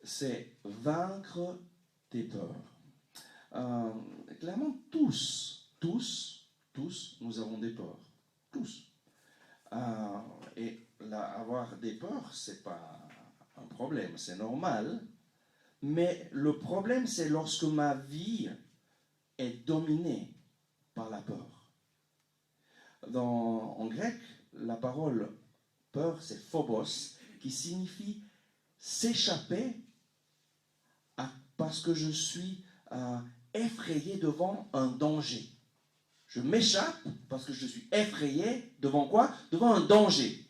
c'est vaincre tes peurs. Clairement, tous, nous avons des peurs. Tous. Et avoir des peurs, c'est pas un problème, c'est normal. Mais le problème, c'est lorsque ma vie est dominée par la peur. En grec, la parole peur, c'est phobos, qui signifie s'échapper parce que je suis effrayé devant un danger. Je m'échappe parce que je suis effrayé devant quoi? Devant un danger.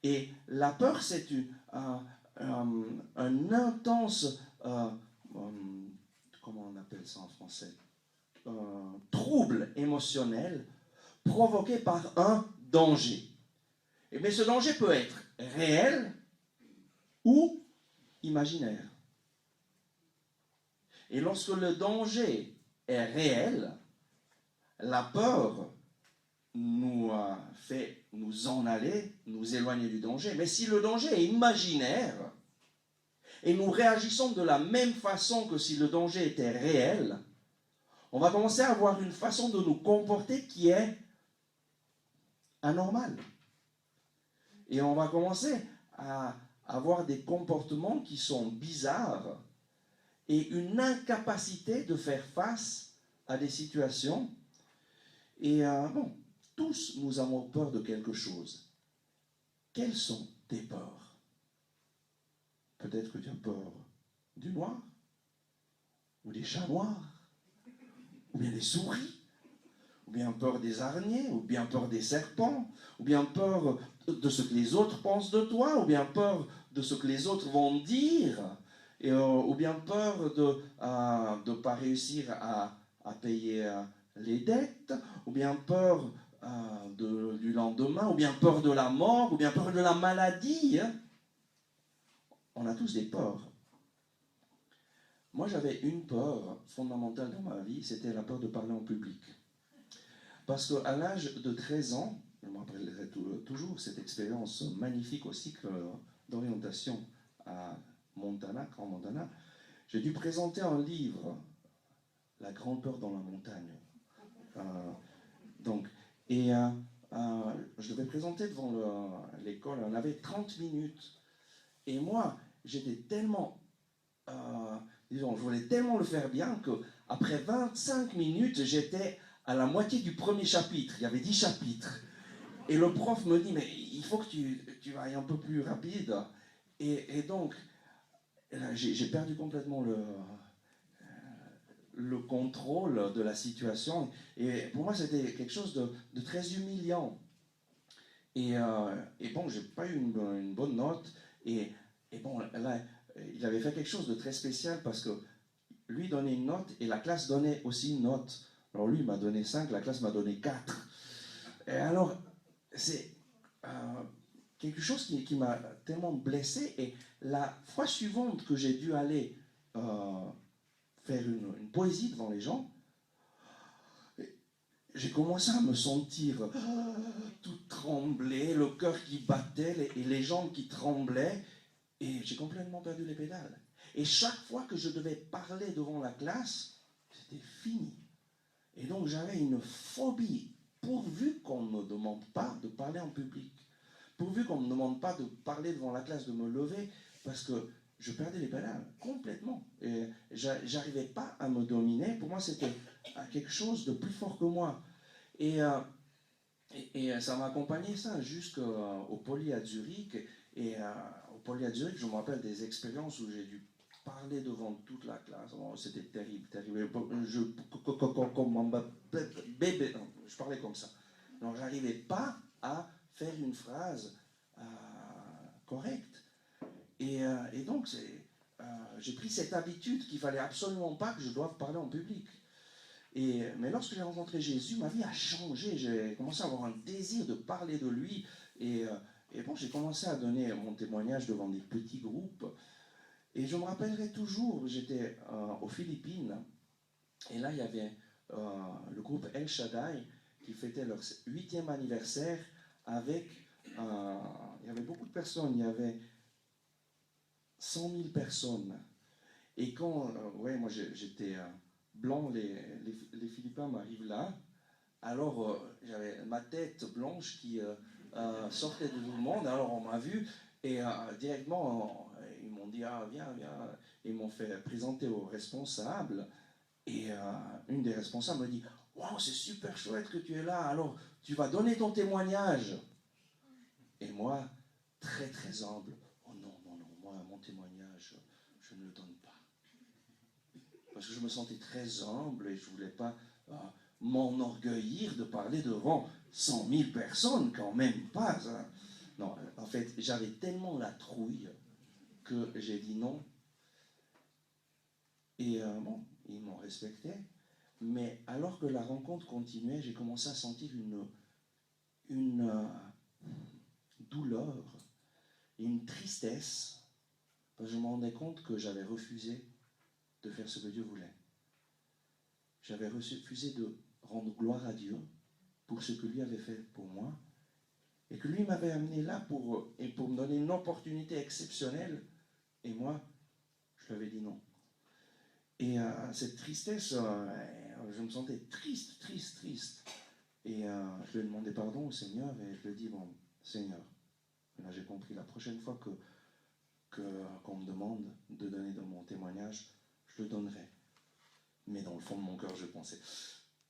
Et la peur, c'est un intense, comment on appelle ça en français? Trouble émotionnel provoqué par un danger. Mais ce danger peut être réel ou imaginaire. Et lorsque le danger est réel, la peur nous fait nous en aller, nous éloigner du danger. Mais si le danger est imaginaire, et nous réagissons de la même façon que si le danger était réel, on va commencer à avoir une façon de nous comporter qui est anormale. Et on va commencer à avoir des comportements qui sont bizarres et une incapacité de faire face à des situations. Et bon, tous nous avons peur de quelque chose. Quelles sont tes peurs? Peut-être que tu as peur du noir, ou des chats noirs, ou bien des souris, ou bien peur des araignées, ou bien peur des serpents, ou bien peur de ce que les autres pensent de toi, ou bien peur de ce que les autres vont dire, ou bien peur de ne pas réussir à payer les dettes, ou bien peur du lendemain, ou bien peur de la mort, ou bien peur de la maladie. On a tous des peurs. Moi, j'avais une peur fondamentale dans ma vie, c'était la peur de parler en public. Parce qu'à l'âge de 13 ans, je me rappellerai toujours cette expérience magnifique au cycle d'orientation à Montana, Grand Montana, j'ai dû présenter un livre, La grande peur dans la montagne. Je devais présenter devant l'école, on avait 30 minutes. Et moi, j'étais tellement, je voulais tellement le faire bien qu'après 25 minutes, j'étais à la moitié du premier chapitre. Il y avait 10 chapitres. Et le prof me dit, mais il faut que tu ailles un peu plus rapide. Et donc, j'ai perdu complètement le contrôle de la situation. Et pour moi, c'était quelque chose de très humiliant. Et bon, j'ai pas eu une bonne note. Et bon, là, il avait fait quelque chose de très spécial parce que lui donnait une note et la classe donnait aussi une note. Alors lui m'a donné 5, la classe m'a donné 4. Et alors, c'est quelque chose qui m'a tellement blessé. Et la fois suivante que j'ai dû aller faire une poésie devant les gens, j'ai commencé à me sentir tout trembler, le cœur qui battait et les jambes qui tremblaient. Et j'ai complètement perdu les pédales. Et chaque fois que je devais parler devant la classe, c'était fini. Et donc j'avais une phobie, pourvu qu'on ne me demande pas de parler en public. Pourvu qu'on ne me demande pas de parler devant la classe, de me lever, parce que je perdais les pédales complètement. Et j'arrivais pas à me dominer. Pour moi, c'était quelque chose de plus fort que moi. Et ça m'a accompagné ça jusqu'au Poly à Zurich. Et au Poly à Zurich, je me rappelle des expériences où j'ai dû parler devant toute la classe. Oh, c'était terrible, terrible. Je parlais comme ça. Donc, j'arrivais pas à faire une phrase correcte. Et donc, j'ai pris cette habitude qu'il fallait absolument pas que je doive parler en public. Mais lorsque j'ai rencontré Jésus, ma vie a changé. J'ai commencé à avoir un désir de parler de lui. Et bon, j'ai commencé à donner mon témoignage devant des petits groupes. Et je me rappellerai toujours, j'étais aux Philippines. Et là, il y avait le groupe El Shaddai qui fêtait leur 8e anniversaire avec... il y avait beaucoup de personnes. Il y avait 100 000 personnes. Et quand, ouais, moi j'étais blanc, les Philippins m'arrivent là, alors j'avais ma tête blanche qui sortait de tout le monde, alors on m'a vu, et directement ils m'ont dit, ah viens, viens, ils m'ont fait présenter aux responsables, et une des responsables me dit, waouh, c'est super chouette que tu es là, alors tu vas donner ton témoignage. Et moi, très très humble, oh non, non, non, moi mon témoignage, je ne le donne pas. Parce que je me sentais très humble et je ne voulais pas m'enorgueillir de parler devant 100 000 personnes, quand même pas. Hein. Non, en fait, j'avais tellement la trouille que j'ai dit non. Et bon, ils m'ont respecté. Mais alors que la rencontre continuait, j'ai commencé à sentir une douleur et une tristesse. Parce que je me rendais compte que j'avais refusé de faire ce que Dieu voulait. J'avais refusé de rendre gloire à Dieu pour ce que lui avait fait pour moi, et que lui m'avait amené là pour me donner une opportunité exceptionnelle, et moi, je lui avais dit non. Et cette tristesse, je me sentais triste, triste, triste. Et je lui ai demandé pardon au Seigneur, et je lui ai dit, bon, Seigneur, là j'ai compris, la prochaine fois qu'on me demande de donner de mon témoignage, je le donnerai. Mais dans le fond de mon cœur, je pensais,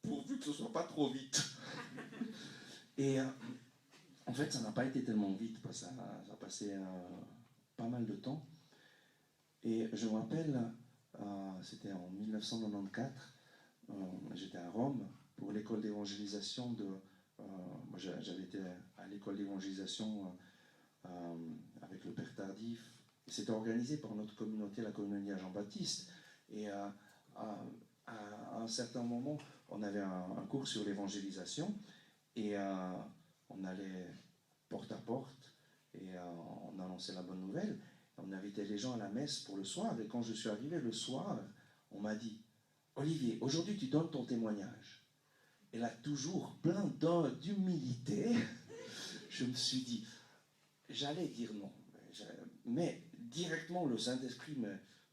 pourvu que ce ne soit pas trop vite. Et en fait, ça n'a pas été tellement vite, parce que ça a passé pas mal de temps. Et je me rappelle, c'était en 1994, j'étais à Rome pour l'école d'évangélisation de... moi, j'avais été à l'école d'évangélisation avec le Père Tardif. C'était organisé par notre communauté, la communauté à Jean-Baptiste. Et à un certain moment, on avait un cours sur l'évangélisation et on allait porte à porte et on annonçait la bonne nouvelle. On invitait les gens à la messe pour le soir. Et quand je suis arrivé le soir, on m'a dit, Olivier, aujourd'hui tu donnes ton témoignage. Et là, toujours plein d'humilité, je me suis dit, j'allais dire non. Mais directement, le Saint-Esprit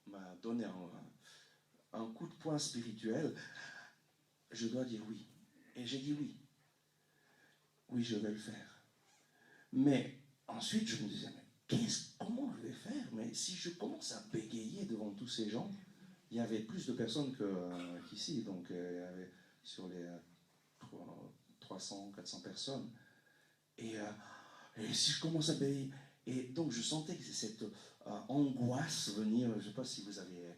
m'a donné un coup de poing spirituel. Je dois dire oui. Et j'ai dit oui. Oui, je vais le faire. Mais ensuite, je me disais, mais comment je vais faire? Mais si je commence à bégayer devant tous ces gens, il y avait plus de personnes qu'ici. Donc, il y avait sur les 300, 400 personnes. Et si je commence à bégayer, et donc je sentais que cette angoisse venir, je ne sais pas si vous avez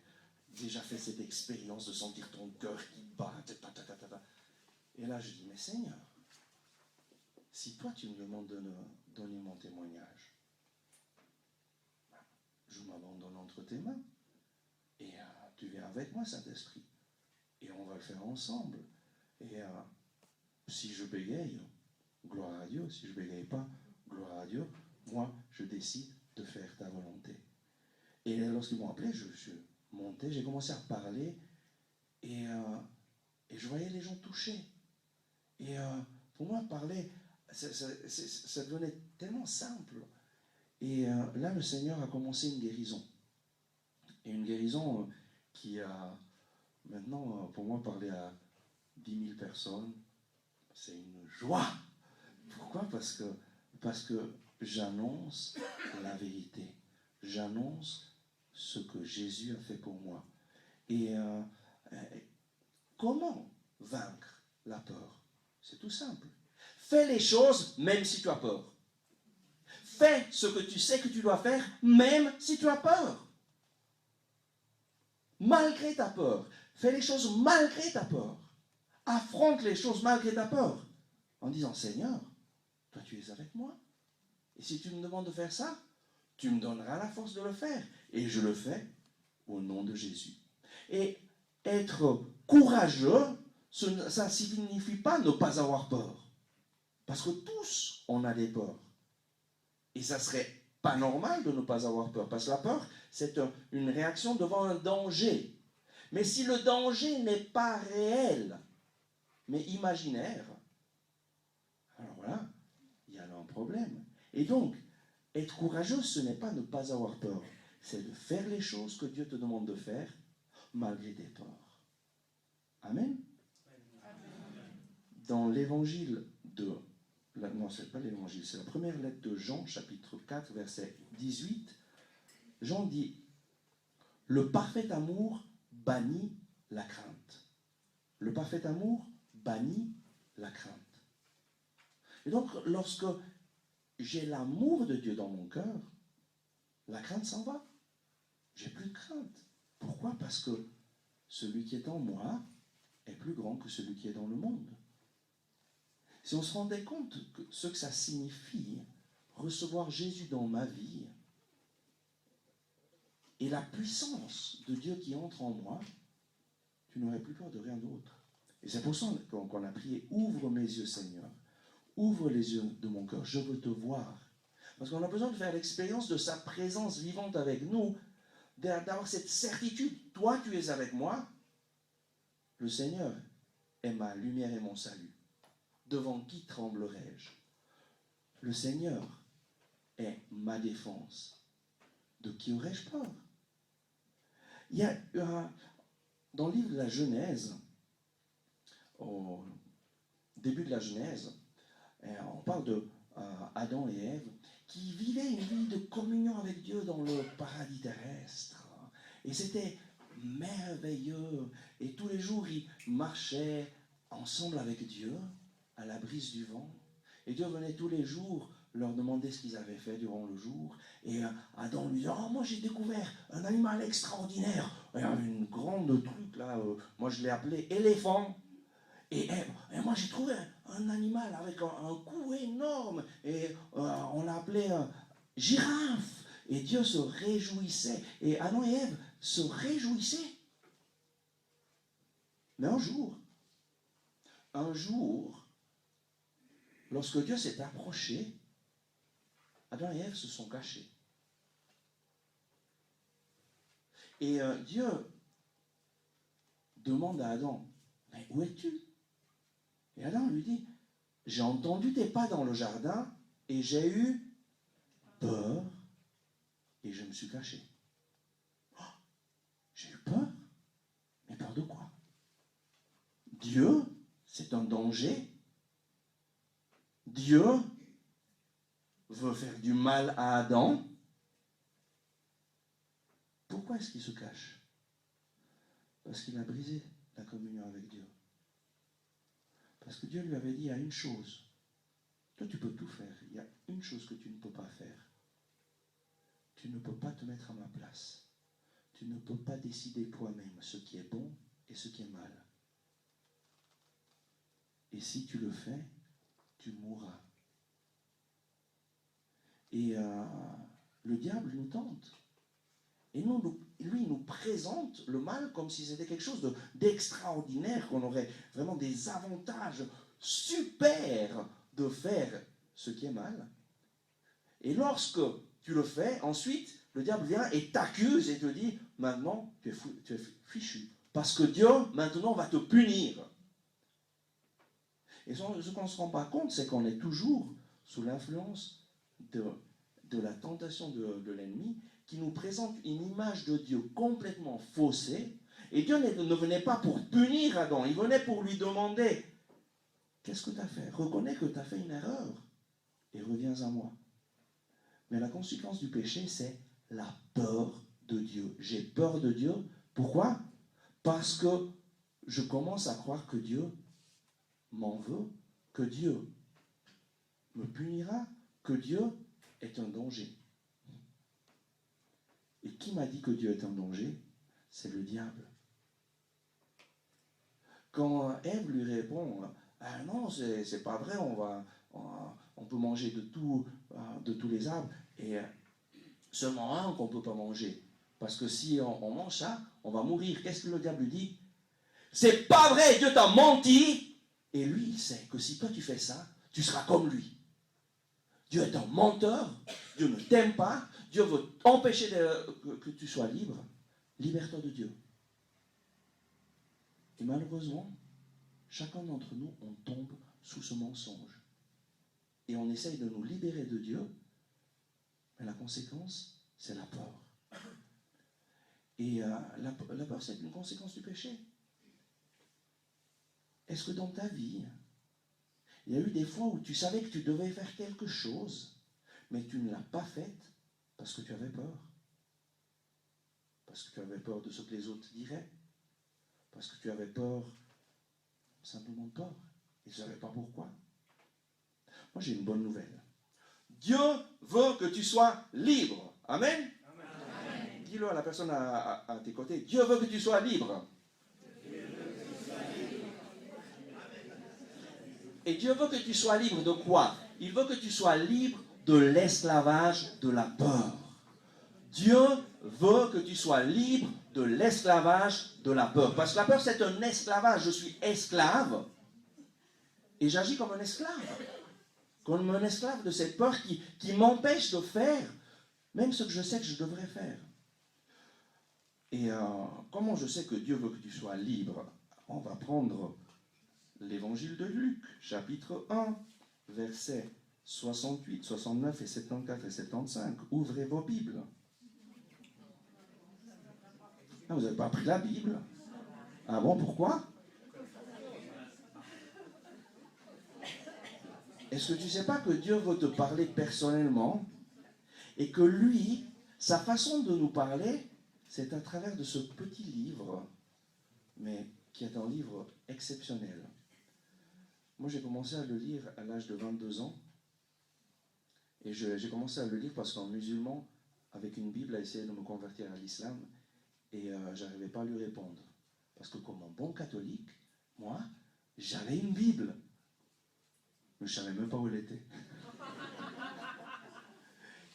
déjà fait cette expérience de sentir ton cœur qui bat, et là je dis, mais Seigneur, si toi tu me demandes de donner mon témoignage, je m'abandonne entre tes mains, et tu viens avec moi, Saint-Esprit, et on va le faire ensemble. Et si je bégaye, gloire à Dieu. Si je ne bégaye pas, gloire à Dieu. Moi, je décide de faire ta volonté. Et lorsqu'ils m'ont appelé, je montais, j'ai commencé à parler, et je voyais les gens touchés. Et pour moi, parler, ça devenait tellement simple. Et là, le Seigneur a commencé une guérison. Et une guérison qui a, maintenant, pour moi, parler à 10 000 personnes, c'est une joie. Pourquoi? Parce que j'annonce la vérité. J'annonce ce que Jésus a fait pour moi. Et comment vaincre la peur? C'est tout simple. Fais les choses même si tu as peur. Fais ce que tu sais que tu dois faire même si tu as peur. Malgré ta peur. Fais les choses malgré ta peur. Affronte les choses malgré ta peur. En disant, Seigneur, toi tu es avec moi. Et si tu me demandes de faire ça, tu me donneras la force de le faire. Et je le fais au nom de Jésus. Et être courageux, ça ne signifie pas ne pas avoir peur. Parce que tous, on a des peurs. Et ça serait pas normal de ne pas avoir peur. Parce que la peur, c'est une réaction devant un danger. Mais si le danger n'est pas réel, mais imaginaire, alors voilà, il y a là un problème. Et donc, être courageux, ce n'est pas ne pas avoir peur. c'est de faire les choses que Dieu te demande de faire, malgré tes torts. Amen. Dans l'évangile de... Non, ce n'est pas l'évangile, c'est la première lettre de Jean, chapitre 4, verset 18. Jean dit, « Le parfait amour bannit la crainte. » Le parfait amour bannit la crainte. Et donc, lorsque j'ai l'amour de Dieu dans mon cœur, la crainte s'en va. J'ai plus de crainte. Pourquoi? Parce que celui qui est en moi est plus grand que celui qui est dans le monde. Si on se rendait compte de ce que ça signifie, recevoir Jésus dans ma vie, et la puissance de Dieu qui entre en moi, tu n'aurais plus peur de rien d'autre. Et c'est pour ça qu'on a prié, ouvre mes yeux Seigneur, ouvre les yeux de mon cœur, je veux te voir. Parce qu'on a besoin de faire l'expérience de sa présence vivante avec nous, d'avoir cette certitude, toi tu es avec moi, le Seigneur est ma lumière et mon salut. Devant qui tremblerai-je? Le Seigneur est ma défense. De qui aurais-je peur? Il y a dans le livre de la Genèse, au début de la Genèse, on parle de Adam et Ève qui vivaient une vie de communion avec Dieu dans le paradis terrestre. Et c'était merveilleux. Et tous les jours, ils marchaient ensemble avec Dieu à la brise du vent. Et Dieu venait tous les jours leur demander ce qu'ils avaient fait durant le jour. Et Adam lui disait, oh, moi j'ai découvert un animal extraordinaire. Il y avait une grande truc là, moi je l'ai appelé éléphant. Et moi j'ai trouvé un animal avec un cou énorme. Et on l'a appelé girafe. Et Dieu se réjouissait. Et Adam et Ève se réjouissaient. Mais un jour, lorsque Dieu s'est approché, Adam et Ève se sont cachés. Et Dieu demande à Adam, mais où es-tu? Et Adam lui dit, j'ai entendu tes pas dans le jardin et j'ai eu peur et je me suis caché. Oh, j'ai eu peur? Mais peur de quoi? Dieu, c'est un danger. Dieu veut faire du mal à Adam. Pourquoi est-ce qu'il se cache? Parce qu'il a brisé la communion avec Dieu. Parce que Dieu lui avait dit, il y a une chose. Toi, tu peux tout faire. Il y a une chose que tu ne peux pas faire. Tu ne peux pas te mettre à ma place. Tu ne peux pas décider toi-même ce qui est bon et ce qui est mal. Et si tu le fais, tu mourras. Et le diable nous tente. Et lui, il nous présente le mal comme si c'était quelque chose d'extraordinaire, qu'on aurait vraiment des avantages super de faire ce qui est mal. Et lorsque tu le fais, ensuite, le diable vient et t'accuse et te dit, maintenant, tu es fichu. Parce que Dieu, maintenant, va te punir. Et ce qu'on ne se rend pas compte, c'est qu'on est toujours sous l'influence de la tentation de l'ennemi, qui nous présente une image de Dieu complètement faussée. Et Dieu ne venait pas pour punir Adam, il venait pour lui demander, qu'est-ce que tu as fait? Reconnais que tu as fait une erreur et reviens à moi. Mais la conséquence du péché, c'est la peur de Dieu. J'ai peur de Dieu. Pourquoi? Parce que je commence à croire que Dieu m'en veut, que Dieu me punira, que Dieu est un danger. Et qui m'a dit que Dieu est un danger? C'est le diable. Quand Ève lui répond, ah non, c'est pas vrai, on peut manger de tous les arbres, et seulement un qu'on ne peut pas manger. Parce que si on mange ça, on va mourir. Qu'est-ce que le diable lui dit? C'est pas vrai, Dieu t'a menti. Et lui, il sait que si toi tu fais ça, tu seras comme lui. Dieu est un menteur, Dieu ne t'aime pas, Dieu veut empêcher que tu sois libre. Libère-toi de Dieu. Et malheureusement, chacun d'entre nous, on tombe sous ce mensonge. Et on essaye de nous libérer de Dieu, mais la conséquence, c'est la peur. Et la peur, c'est une conséquence du péché. Est-ce que dans ta vie, il y a eu des fois où tu savais que tu devais faire quelque chose, mais tu ne l'as pas faite parce que tu avais peur? Parce que tu avais peur de ce que les autres diraient? Parce que tu avais peur, simplement de peur, et tu ne savais pas pourquoi? Moi, j'ai une bonne nouvelle. Dieu veut que tu sois libre. Amen? Amen. Dis-le à la personne à tes côtés. Dieu veut que tu sois libre. Et Dieu veut que tu sois libre de quoi? Il veut que tu sois libre de l'esclavage de la peur. Dieu veut que tu sois libre de l'esclavage de la peur. Parce que la peur, c'est un esclavage. Je suis esclave et j'agis comme un esclave. Comme un esclave de cette peur qui m'empêche de faire même ce que je sais que je devrais faire. Et comment je sais que Dieu veut que tu sois libre? On va prendre l'évangile de Luc, chapitre 1, versets 68, 69 et 74 et 75. Ouvrez vos Bibles. Ah, vous n'avez pas pris la Bible? Ah bon, pourquoi? Est-ce que tu ne sais pas que Dieu veut te parler personnellement et que lui, sa façon de nous parler, c'est à travers de ce petit livre, mais qui est un livre exceptionnel. Moi, j'ai commencé à le lire à l'âge de 22 ans. Et j'ai commencé à le lire parce qu'un musulman, avec une Bible, a essayé de me convertir à l'islam. Et je n'arrivais pas à lui répondre. Parce que comme un bon catholique, moi, j'avais une Bible. Mais je ne savais même pas où elle était.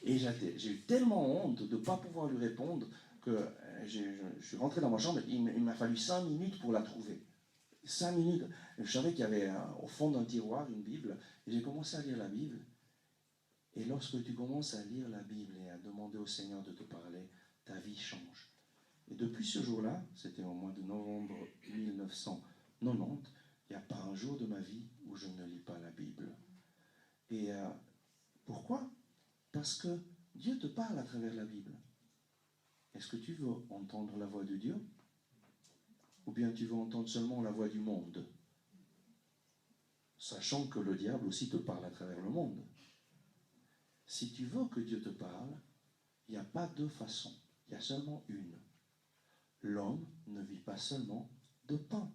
Et j'ai eu tellement honte de ne pas pouvoir lui répondre que je suis rentré dans ma chambre et il m'a fallu 5 minutes pour la trouver. 5 minutes. Je savais qu'il y avait au fond d'un tiroir une Bible. Et j'ai commencé à lire la Bible. Et lorsque tu commences à lire la Bible et à demander au Seigneur de te parler, ta vie change. Et depuis ce jour-là, c'était au mois de novembre 1990, il n'y a pas un jour de ma vie où je ne lis pas la Bible. Et pourquoi? Parce que Dieu te parle à travers la Bible. Est-ce que tu veux entendre la voix de Dieu? Ou bien tu veux entendre seulement la voix du monde? Sachant que le diable aussi te parle à travers le monde. Si tu veux que Dieu te parle, il n'y a pas deux façons, il y a seulement une. L'homme ne vit pas seulement de pain,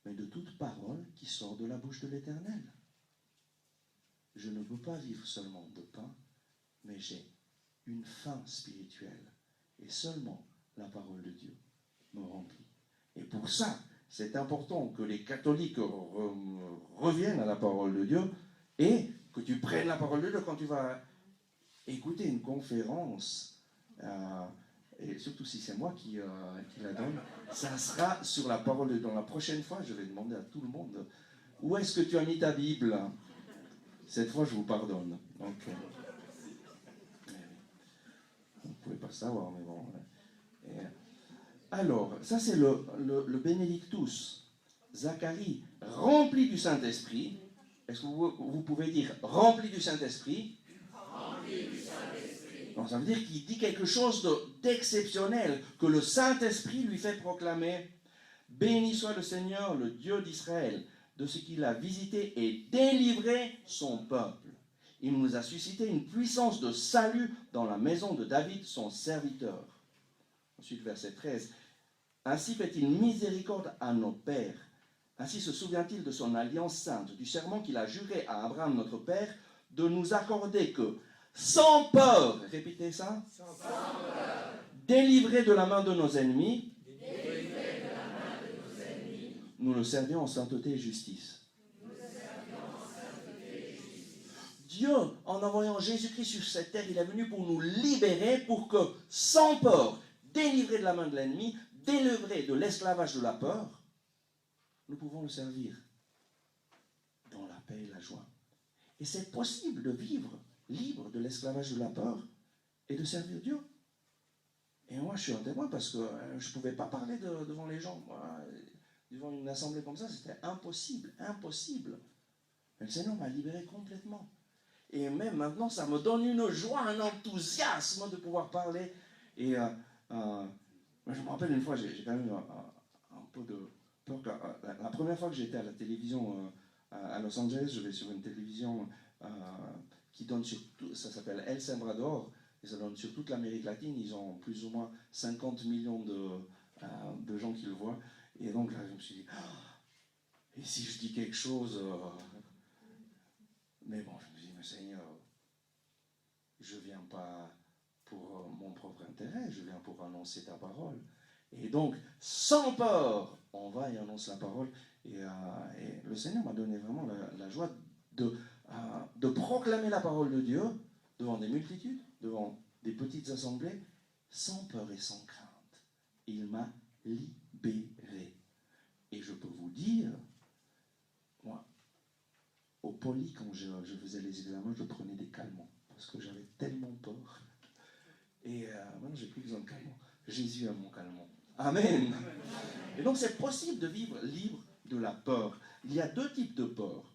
mais de toute parole qui sort de la bouche de l'Éternel. Je ne peux pas vivre seulement de pain, mais j'ai une faim spirituelle. Et seulement la parole de Dieu me remplit. Et pour ça, c'est important que les catholiques reviennent à la parole de Dieu et que tu prennes la parole de Dieu quand tu vas écouter une conférence. Et surtout si c'est moi qui la donne, ça sera sur la parole de Dieu. Dans la prochaine fois, je vais demander à tout le monde, où est-ce que tu as mis ta Bible? Cette fois, je vous pardonne. Donc, vous ne pouvez pas savoir, mais bon. Alors, ça c'est le Benedictus. Zacharie, rempli du Saint-Esprit. Est-ce que vous pouvez dire rempli du Saint-Esprit? Rempli du Saint-Esprit. Donc ça veut dire qu'il dit quelque chose d'exceptionnel, que le Saint-Esprit lui fait proclamer. Béni soit le Seigneur, le Dieu d'Israël, de ce qu'il a visité et délivré son peuple. Il nous a suscité une puissance de salut dans la maison de David, son serviteur. Ensuite, verset 13. Ainsi fait-il miséricorde à nos pères. Ainsi se souvient-il de son alliance sainte, du serment qu'il a juré à Abraham, notre père, de nous accorder que, sans peur, répétez ça, sans peur, délivrés de la main de nos ennemis, nous le servions en sainteté et justice. Dieu, en envoyant Jésus-Christ sur cette terre, il est venu pour nous libérer, pour que, sans peur, délivrés de la main de l'ennemi, délivrés de l'esclavage de la peur, nous pouvons le servir dans la paix et la joie. Et c'est possible de vivre libre de l'esclavage de la peur et de servir Dieu. Et moi, je suis un témoin parce que je ne pouvais pas parler devant les gens. Moi, devant une assemblée comme ça, c'était impossible, impossible. Mais le Seigneur m'a libéré complètement. Et même maintenant, ça me donne une joie, un enthousiasme de pouvoir parler. Et Mais je me rappelle une fois, j'ai quand même eu un peu de peur. La première fois que j'étais à la télévision à Los Angeles, je vais sur une télévision qui donne sur tout, ça s'appelle El Sembrador, et ça donne sur toute l'Amérique latine. Ils ont plus ou moins 50 millions de gens qui le voient. Et donc là, je me suis dit, et si je dis quelque chose mais bon, je me dis, mais Seigneur, je ne viens pas pour mon propre intérêt, je viens pour annoncer ta parole. Et donc, sans peur, on va et annonce la parole. Et le Seigneur m'a donné vraiment la joie de proclamer la parole de Dieu devant des multitudes, devant des petites assemblées, sans peur et sans crainte. Il m'a libéré. Et je peux vous dire, moi, au poly, quand je faisais les examens, je prenais des calmants, parce que j'avais tellement peur. Et maintenant, j'ai plus besoin de calmant. Jésus a mon calmant. Amen. Et donc, c'est possible de vivre libre de la peur. Il y a deux types de peur.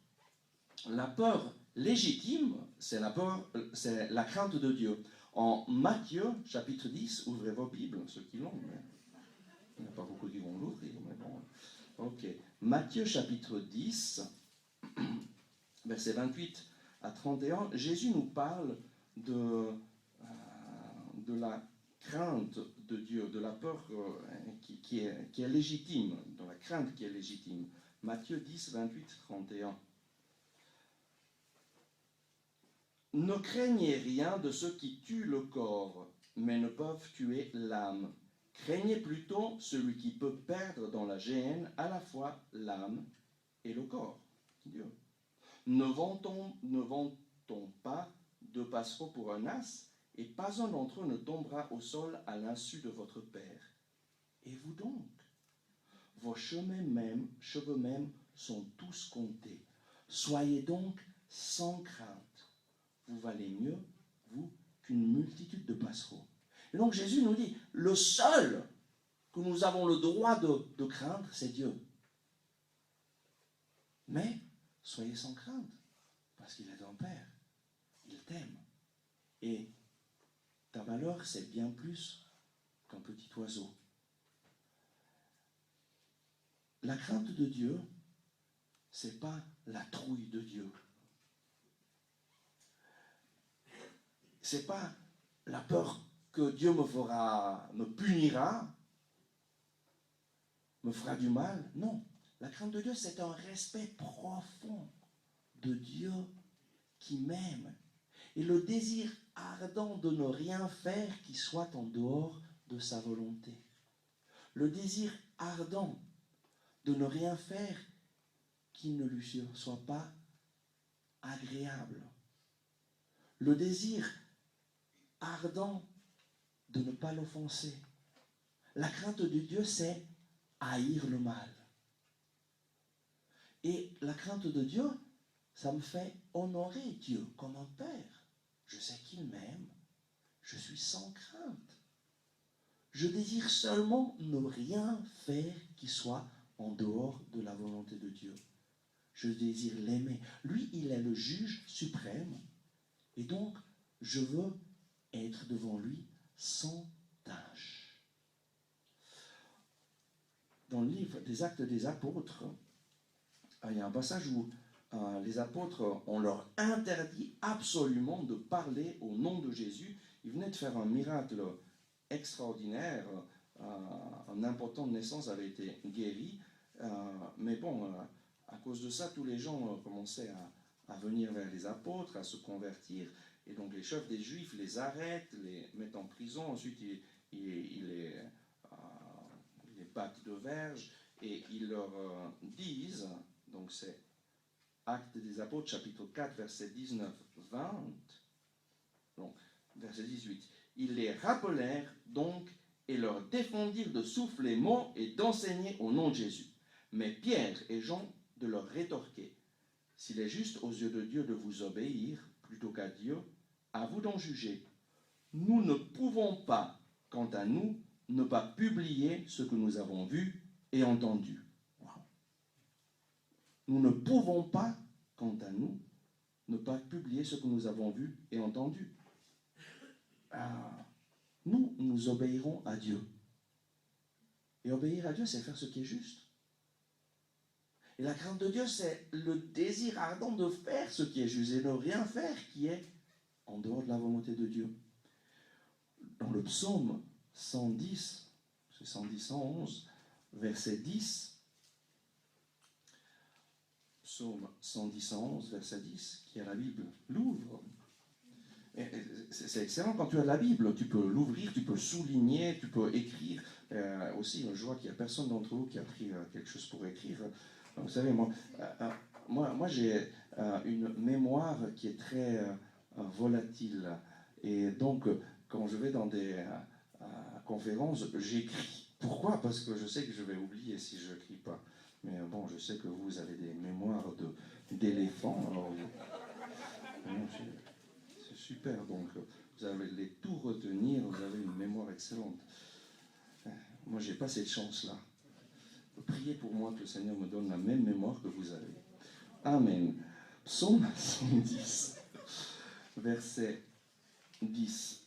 La peur légitime, c'est c'est la crainte de Dieu. En Matthieu, chapitre 10, ouvrez vos Bibles, ceux qui l'ont. Il n'y a pas beaucoup qui vont l'ouvrir, mais bon. Ok. Matthieu, chapitre 10, versets 28 à 31, Jésus nous parle de la crainte de Dieu, de la peur qui est légitime, de la crainte qui est légitime. Matthieu 10, 28, 31. Ne craignez rien de ceux qui tuent le corps, mais ne peuvent tuer l'âme. Craignez plutôt celui qui peut perdre dans la géhenne à la fois l'âme et le corps, Dieu. Ne vantons pas de passereaux pour un as, et pas un d'entre eux ne tombera au sol à l'insu de votre Père. Et vous donc, vos cheveux même sont tous comptés. Soyez donc sans crainte. Vous valez mieux, vous, qu'une multitude de passereaux. Et donc Jésus nous dit, le seul que nous avons le droit de craindre, c'est Dieu. Mais soyez sans crainte, parce qu'il est ton Père. Il t'aime. Et ta valeur, c'est bien plus qu'un petit oiseau. La crainte de Dieu, c'est pas la trouille de Dieu. C'est pas la peur que Dieu me punira, me fera du mal. Non. La crainte de Dieu, c'est un respect profond de Dieu qui m'aime. Et le désir ardent de ne rien faire qui soit en dehors de sa volonté. Le désir ardent de ne rien faire qui ne lui soit pas agréable. Le désir ardent de ne pas l'offenser. La crainte de Dieu, c'est haïr le mal. Et la crainte de Dieu, ça me fait honorer Dieu comme un père. Je sais qu'il m'aime. Je suis sans crainte. Je désire seulement ne rien faire qui soit en dehors de la volonté de Dieu. Je désire l'aimer. Lui, il est le juge suprême. Et donc, je veux être devant lui sans tâche. Dans le livre des Actes des Apôtres, il y a un passage où les apôtres, on leur interdit absolument de parler au nom de Jésus. Ils venaient de faire un miracle extraordinaire. Un impotent de naissance avait été guéri. Mais bon, à cause de ça, tous les gens commençaient à venir vers les apôtres, à se convertir. Et donc les chefs des Juifs les arrêtent, les mettent en prison. Ensuite, ils les battent de verge et ils leur disent, donc c'est Actes des Apôtres, chapitre 4, verset 19-20, donc verset 18. Ils les rappelèrent donc et leur défendirent de souffler mots et d'enseigner au nom de Jésus. Mais Pierre et Jean de leur rétorquer, s'il est juste aux yeux de Dieu de vous obéir plutôt qu'à Dieu, à vous d'en juger. Nous ne pouvons pas, quant à nous, ne pas publier ce que nous avons vu et entendu. Wow. Nous ne pouvons pas, quant à nous, ne pas publier ce que nous avons vu et entendu. Nous obéirons à Dieu. Et obéir à Dieu, c'est faire ce qui est juste. Et la crainte de Dieu, c'est le désir ardent de faire ce qui est juste et de ne rien faire qui est en dehors de la volonté de Dieu. Dans le psaume 110, c'est 110, 111, verset 10, psaume 110, 111, verset 10, qui a la Bible, l'ouvre. C'est excellent quand tu as la Bible, tu peux l'ouvrir, tu peux souligner, tu peux écrire. Aussi, je vois qu'il n'y a personne d'entre vous qui a pris quelque chose pour écrire. Vous savez, moi j'ai une mémoire qui est très volatile. Et donc, quand je vais dans des conférences, j'écris. Pourquoi? Parce que je sais que je vais oublier si je n'écris pas. Mais bon, je sais que vous avez des mémoires d'éléphants. C'est super. Donc, vous allez tout retenir. Vous avez une mémoire excellente. Moi, je n'ai pas cette chance-là. Priez pour moi que le Seigneur me donne la même mémoire que vous avez. Amen. Psaume 110, verset 10.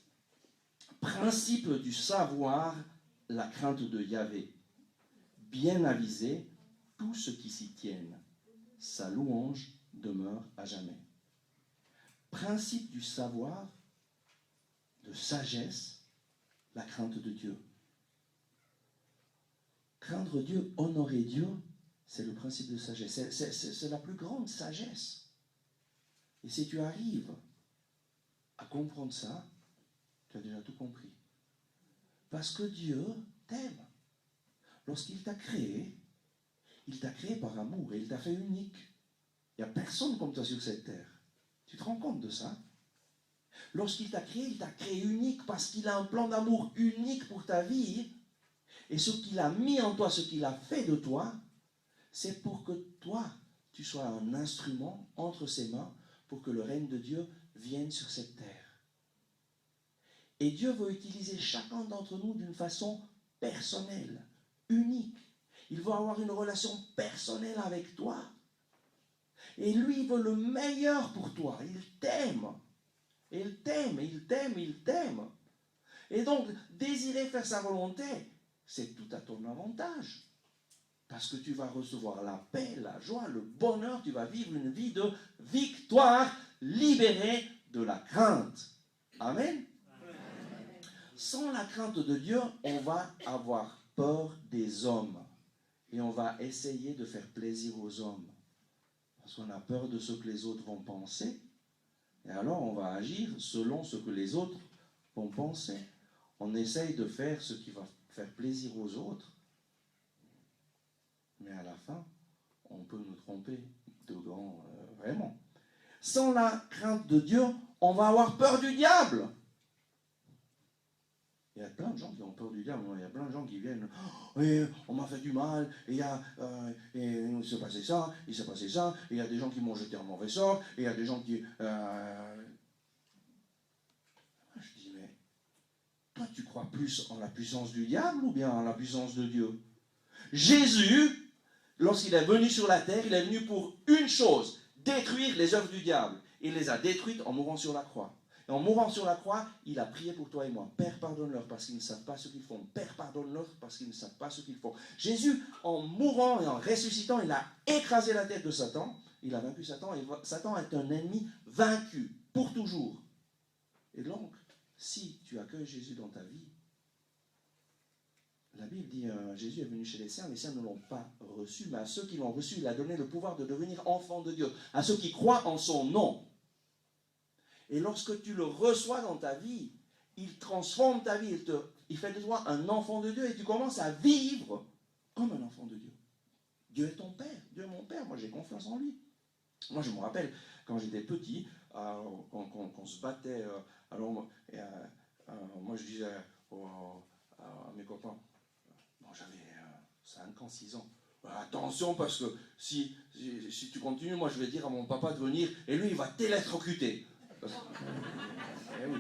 Principe du savoir, la crainte de Yahvé. Bien avisé, tous ceux qui s'y tiennent. Sa louange demeure à jamais. Principe du savoir, de sagesse, la crainte de Dieu. Craindre Dieu, honorer Dieu, c'est le principe de sagesse. C'est la plus grande sagesse. Et si tu arrives à comprendre ça, tu as déjà tout compris. Parce que Dieu t'aime. Lorsqu'il t'a créé par amour et il t'a fait unique. Il n'y a personne comme toi sur cette terre. Tu te rends compte de ça? Lorsqu'il t'a créé unique parce qu'il a un plan d'amour unique pour ta vie. Et ce qu'il a mis en toi, ce qu'il a fait de toi, c'est pour que toi, tu sois un instrument entre ses mains pour que le règne de Dieu vienne sur cette terre. Et Dieu veut utiliser chacun d'entre nous d'une façon personnelle, unique. Il veut avoir une relation personnelle avec toi. Et lui, il veut le meilleur pour toi. Il t'aime. Il t'aime, il t'aime, il t'aime. Et donc, désirer faire sa volonté, c'est tout à ton avantage. Parce que tu vas recevoir la paix, la joie, le bonheur, tu vas vivre une vie de victoire, libérée de la crainte. Amen. Sans la crainte de Dieu, on va avoir peur des hommes. Et on va essayer de faire plaisir aux hommes. Parce qu'on a peur de ce que les autres vont penser. Et alors on va agir selon ce que les autres vont penser. On essaye de faire ce qui va faire plaisir aux autres. Mais à la fin, on peut nous tromper de grand, vraiment. Sans la crainte de Dieu, on va avoir peur du diable. Il y a plein de gens qui ont peur du diable. Il y a plein de gens qui viennent. Oh, on m'a fait du mal. Et il s'est passé ça. Il s'est passé ça. Et il y a des gens qui m'ont jeté un mauvais sort. Et il y a des gens qui. Je dis, mais toi, tu crois plus en la puissance du diable ou bien en la puissance de Dieu? Jésus, lorsqu'il est venu sur la terre, il est venu pour une chose, détruire les œuvres du diable. Il les a détruites en mourant sur la croix. Et en mourant sur la croix, il a prié pour toi et moi. Père, pardonne-leur parce qu'ils ne savent pas ce qu'ils font. Père, pardonne-leur parce qu'ils ne savent pas ce qu'ils font. Jésus, en mourant et en ressuscitant, il a écrasé la tête de Satan. Il a vaincu Satan. Et Satan est un ennemi vaincu pour toujours. Et donc, si tu accueilles Jésus dans ta vie, la Bible dit, Jésus est venu chez les siens ne l'ont pas reçu, mais à ceux qui l'ont reçu, il a donné le pouvoir de devenir enfants de Dieu, à ceux qui croient en son nom. Et lorsque tu le reçois dans ta vie, il transforme ta vie, il fait de toi un enfant de Dieu et tu commences à vivre comme un enfant de Dieu. Dieu est ton Père, Dieu est mon Père, moi j'ai confiance en lui. Moi je me rappelle, quand j'étais petit, qu'on se battait, moi je disais à mes copains, j'avais 5 ans, 6 ans. Attention, parce que si tu continues, moi je vais dire à mon papa de venir et lui il va t'électrocuter. Eh oui,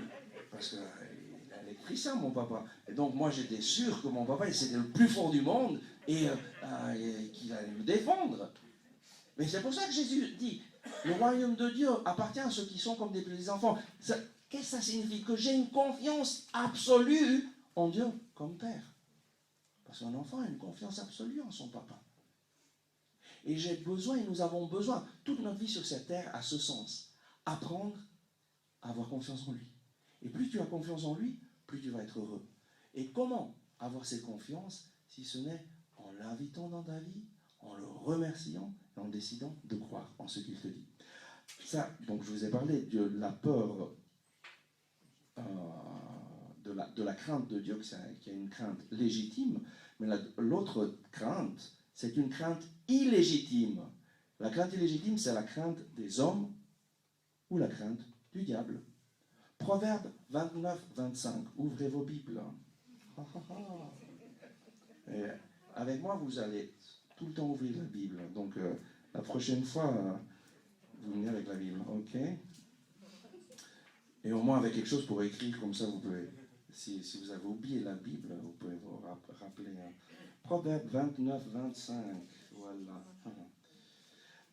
parce qu'il a électricien, mon papa. Et donc moi j'étais sûr que mon papa c'était le plus fort du monde et qu'il allait me défendre. Mais c'est pour ça que Jésus dit, le royaume de Dieu appartient à ceux qui sont comme des petits enfants. Qu'est-ce que ça signifie? Que j'ai une confiance absolue en Dieu comme Père. Parce qu'un enfant a une confiance absolue en son papa. Et j'ai besoin, et nous avons besoin, toute notre vie sur cette terre a ce sens. Apprendre à avoir confiance en lui. Et plus tu as confiance en lui, plus tu vas être heureux. Et comment avoir cette confiance si ce n'est en l'invitant dans ta vie, en le remerciant et en décidant de croire en ce qu'il te dit. Ça, donc je vous ai parlé de la peur, de la crainte de Dieu, qui est une crainte légitime, mais l'autre crainte, c'est une crainte illégitime. La crainte illégitime, c'est la crainte des hommes ou la crainte du diable. Proverbe 29, 25. Ouvrez vos Bibles. Et avec moi, vous allez tout le temps ouvrir la Bible. Donc, la prochaine fois, vous venez avec la Bible, ok? Et au moins avec quelque chose pour écrire, comme ça, vous pouvez, si vous avez oublié la Bible, vous pouvez vous rappeler. Proverbe 29, 25. Voilà.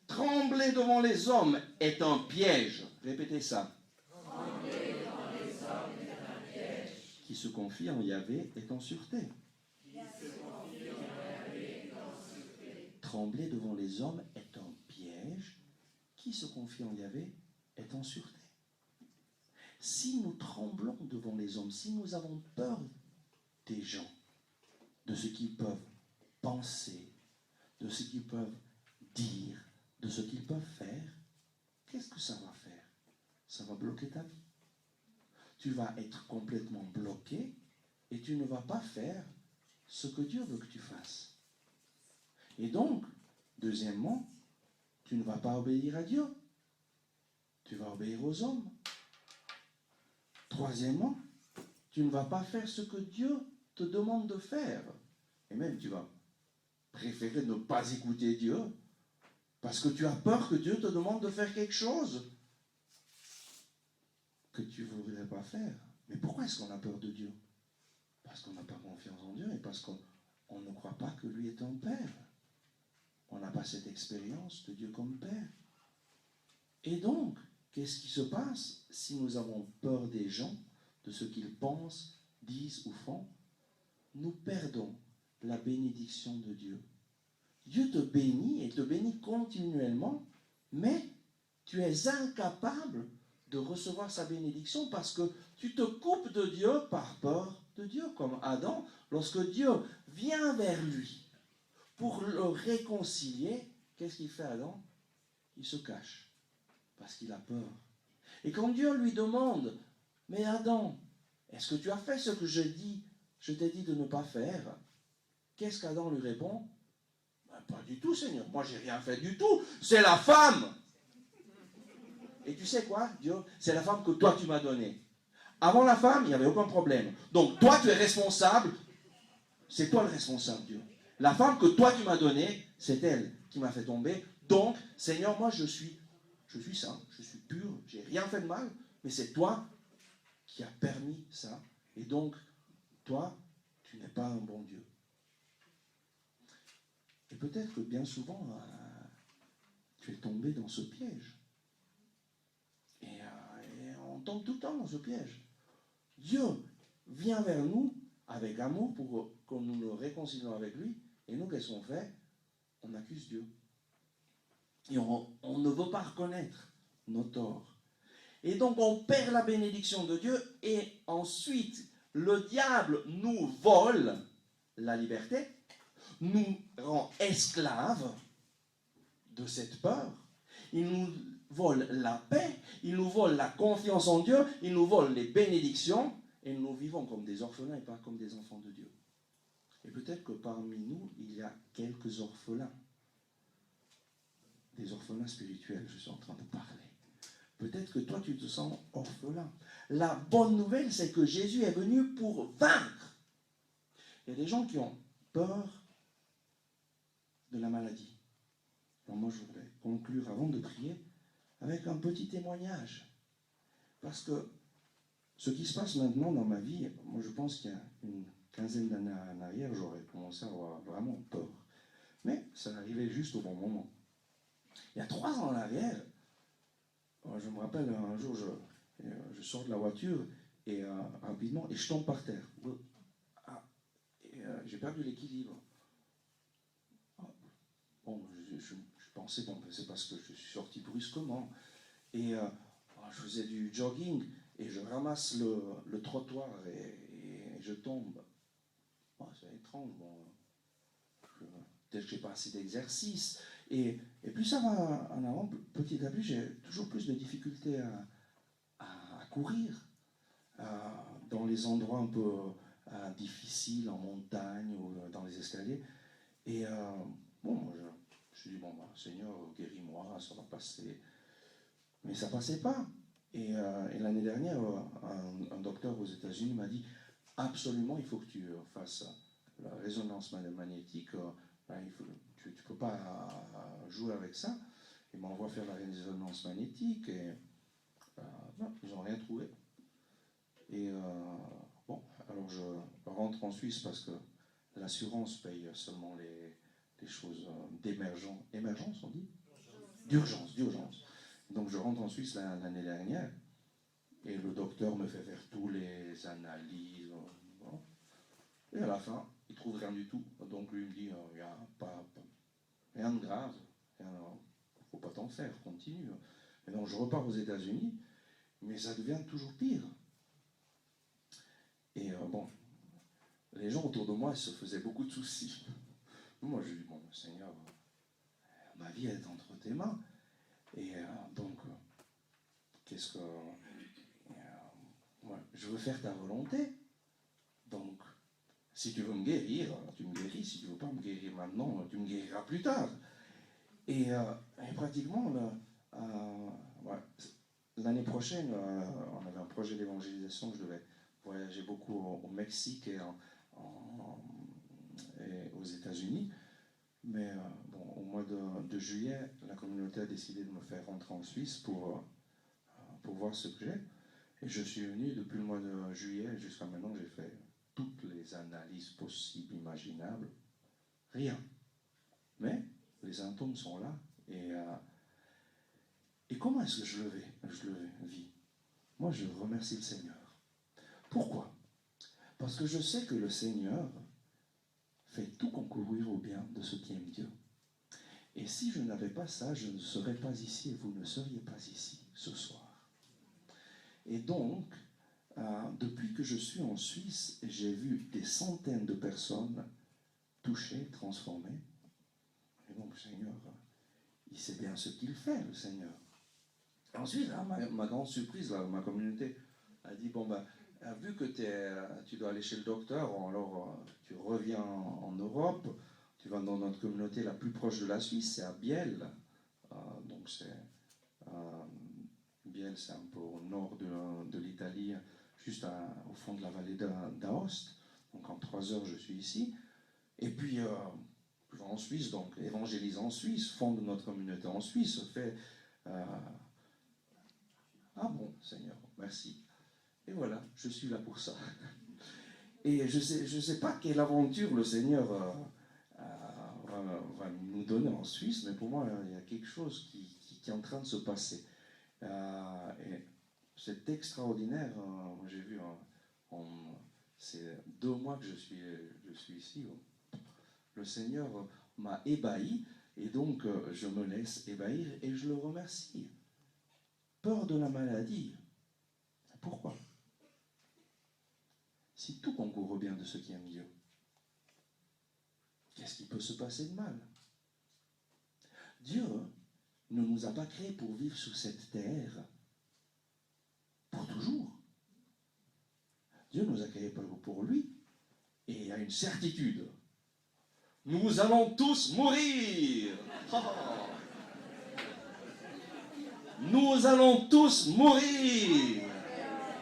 Trembler devant les hommes est un piège. Répétez ça. Trembler devant les hommes est un piège. Qui se confie en Yahvé est en sûreté. Trembler devant les hommes est un piège. Qui se confie en Yahvé est en sûreté. Si nous tremblons devant les hommes, si nous avons peur des gens, de ce qu'ils peuvent penser, de ce qu'ils peuvent dire, de ce qu'ils peuvent faire, qu'est-ce que ça va faire? Ça va bloquer ta vie. Tu vas être complètement bloqué et tu ne vas pas faire ce que Dieu veut que tu fasses. Et donc, deuxièmement, tu ne vas pas obéir à Dieu. Tu vas obéir aux hommes. Troisièmement, tu ne vas pas faire ce que Dieu te demande de faire. Et même, tu vas préférer ne pas écouter Dieu parce que tu as peur que Dieu te demande de faire quelque chose que tu ne voudrais pas faire. Mais pourquoi est-ce qu'on a peur de Dieu? Parce qu'on n'a pas confiance en Dieu et parce qu'on ne croit pas que lui est un Père. On n'a pas cette expérience de Dieu comme Père. Et donc, qu'est-ce qui se passe si nous avons peur des gens, de ce qu'ils pensent, disent ou font? Nous perdons la bénédiction de Dieu. Dieu te bénit et te bénit continuellement, mais tu es incapable de recevoir sa bénédiction parce que tu te coupes de Dieu par peur de Dieu, comme Adam, lorsque Dieu vient vers lui pour le réconcilier, qu'est-ce qu'il fait Adam? Il se cache parce qu'il a peur. Et quand Dieu lui demande, mais Adam, est-ce que tu as fait ce que je t'ai dit de ne pas faire? Qu'est-ce qu'Adam lui répond? Ben, pas du tout, Seigneur, moi j'ai rien fait du tout, c'est la femme. Et tu sais quoi, Dieu? C'est la femme que toi tu m'as donnée. Avant la femme, il n'y avait aucun problème. Donc toi tu es responsable, c'est toi le responsable, Dieu. La femme que toi tu m'as donnée, c'est elle qui m'a fait tomber. Donc, Seigneur, moi je suis saint, je suis pur, j'ai rien fait de mal, mais c'est toi qui as permis ça. Et donc, toi, tu n'es pas un bon Dieu. Et peut-être que bien souvent, tu es tombé dans ce piège. Et on tombe tout le temps dans ce piège. Dieu vient vers nous avec amour pour que nous nous réconcilions avec lui. Et nous, qu'est-ce qu'on fait? On accuse Dieu. Et on ne veut pas reconnaître nos torts. Et donc on perd la bénédiction de Dieu et ensuite le diable nous vole la liberté, nous rend esclaves de cette peur. Il nous vole la paix, il nous vole la confiance en Dieu, il nous vole les bénédictions et nous vivons comme des orphelins et pas comme des enfants de Dieu. Et peut-être que parmi nous, il y a quelques orphelins. Des orphelins spirituels, je suis en train de parler. Peut-être que toi, tu te sens orphelin. La bonne nouvelle, c'est que Jésus est venu pour vaincre. Il y a des gens qui ont peur de la maladie. Alors moi, je voudrais conclure avant de prier avec un petit témoignage. Parce que ce qui se passe maintenant dans ma vie, moi je pense qu'il y a une quinzaine d'années en arrière, j'aurais commencé à avoir vraiment peur. Mais ça arrivait juste au bon moment. Il y a 3 ans en arrière, je me rappelle un jour, je sors de la voiture et rapidement, et je tombe par terre. j'ai perdu l'équilibre. Bon, je pensais, bon, c'est parce que je suis sorti brusquement. Et je faisais du jogging et je ramasse le trottoir et je tombe. Bon, c'est étrange, bon. Peut-être que je n'ai pas assez d'exercice. Et plus ça va en avant, petit à petit, j'ai toujours plus de difficultés à courir dans les endroits un peu difficiles, en montagne ou dans les escaliers. Et bon, je me suis dit, bon, bah, Seigneur, guéris-moi, ça va passer. Mais ça ne passait pas. Et l'année dernière, un docteur aux États-Unis m'a dit, absolument, il faut que tu fasses la résonance magnétique. Tu ne peux pas jouer avec ça. Ils m'envoient faire la résonance magnétique et non, ils n'ont rien trouvé. Et bon, alors je rentre en Suisse parce que l'assurance paye seulement les choses d'émergence, on dit d'urgence. Donc je rentre en Suisse l'année dernière et le docteur me fait faire tous les analyses. Bon. Et à la fin, il ne trouve rien du tout. Donc lui me dit, il n'y a rien de grave, il ne faut pas t'en faire, continue. Et donc je repars aux États-Unis, mais ça devient toujours pire. Et bon, les gens autour de moi se faisaient beaucoup de soucis. Moi je dis, bon Seigneur, ma vie est entre tes mains. Et donc, qu'est-ce que... moi, je veux faire ta volonté. Donc, si tu veux me guérir, tu me guéris. Si tu ne veux pas me guérir maintenant, tu me guériras plus tard. Et pratiquement, l'année prochaine, on avait un projet d'évangélisation. Je devais voyager beaucoup au Mexique et aux États-Unis. Mais bon, au mois de juillet, la communauté a décidé de me faire rentrer en Suisse pour voir ce que j'ai. Et je suis venu depuis le mois de juillet jusqu'à maintenant, j'ai fait toutes les analyses possibles, imaginables. Rien. Mais les symptômes sont là. Et comment est-ce que je le vis? Moi, je remercie le Seigneur. Pourquoi? Parce que je sais que le Seigneur fait tout concourir au bien de ceux qui aiment Dieu. Et si je n'avais pas ça, je ne serais pas ici et vous ne seriez pas ici ce soir. Et donc, depuis que je suis en Suisse, j'ai vu des centaines de personnes touchées, transformées. Et donc, le Seigneur, il sait bien ce qu'il fait, le Seigneur. Ensuite, là, ma grande surprise, là, ma communauté a dit, bon, ben, vu que tu dois aller chez le docteur, alors tu reviens en Europe, tu vas dans notre communauté la plus proche de la Suisse, c'est à Biel. Donc Biel, c'est un peu au nord de l'Italie, juste au fond de la vallée d'Aoste. Donc en 3 heures, je suis ici. Et puis, je vais en Suisse, donc évangélise en Suisse, fonde notre communauté en Suisse, fait... ah bon, Seigneur, merci. Et voilà, je suis là pour ça. Et je sais pas quelle aventure le Seigneur va nous donner en Suisse, mais pour moi, il y a quelque chose qui est en train de se passer. Et c'est extraordinaire. Moi, j'ai vu, c'est 2 mois que je suis ici. Le Seigneur m'a ébahi, et donc je me laisse ébahir, et je le remercie. Peur de la maladie. Pourquoi? Si tout concourt au bien de ceux qui aiment Dieu, qu'est-ce qui peut se passer de mal? Dieu ne nous a pas créés pour vivre sur cette terre pour toujours. Dieu nous a créés pour lui, et il y a une certitude. Nous allons tous mourir. Nous allons tous mourir.